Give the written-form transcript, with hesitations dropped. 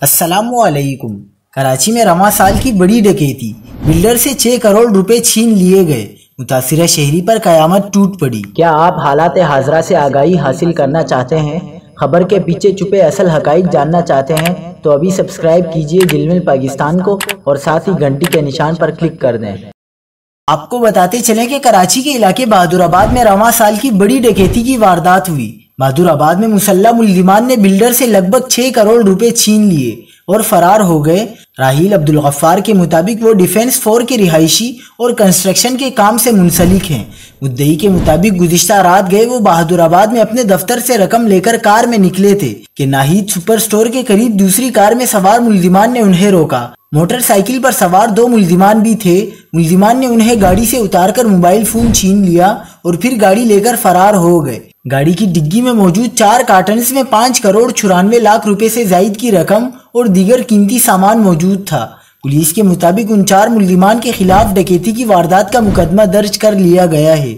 السلام علیکم۔ کراچی میں رواں سال کی بڑی ڈکیتی، بلڈر سے 6 کروڑ روپے چھین لیے گئے، متاثرہ شہری پر قیامت ٹوٹ پڑی۔ کیا آپ حالات حاضرہ سے آگاہی حاصل کرنا چاہتے ہیں؟ خبر کے پیچھے چھپے اصل حقائق جاننا چاہتے ہیں تو ابھی سبسکرائب کیجئے جلمل پاکستان کو اور ساتھ ہی گھنٹی کے نشان پر کلک کر دیں۔ آپ کو بتاتے چلیں کہ کراچی کے علاقے بہادر آباد میں رواں سال کی بڑی ڈکیتی کی واردات ہوئی۔ بہادر آباد میں مسلح ملزمان نے بلڈر سے لگ بھگ 6 کروڑ روپے چھین لیے اور فرار ہو گئے۔ راحیل عبدالغفار کے مطابق وہ ڈیفنس 4 کے رہائشی اور کنسٹرکشن کے کام سے منسلک ہیں۔ مدعی کے مطابق گزشتہ رات گئے وہ بہادر آباد میں اپنے دفتر سے رقم لے کر کار میں نکلے تھے کہ ناہید سپر سٹور کے قریب دوسری کار میں سوار ملزمان نے انہیں روکا۔ موٹر سائیکل پر سوار 2 ملزمان بھی تھے۔ ملزمان نے انہیں گاڑی سے اتار کر موبائل فون چھین لیا اور پھر گاڑی لے کر فرار ہو گئے۔ گاڑی کی ڈگی میں موجود 4 کارٹنز میں 5 کروڑ 94 لاکھ روپے سے زائد کی رقم اور دیگر قیمتی سامان موجود تھا۔ پولیس کے مطابق ان 4 ملزمان کے خلاف ڈکیتی کی واردات کا مقدمہ درج کر لیا گیا ہے۔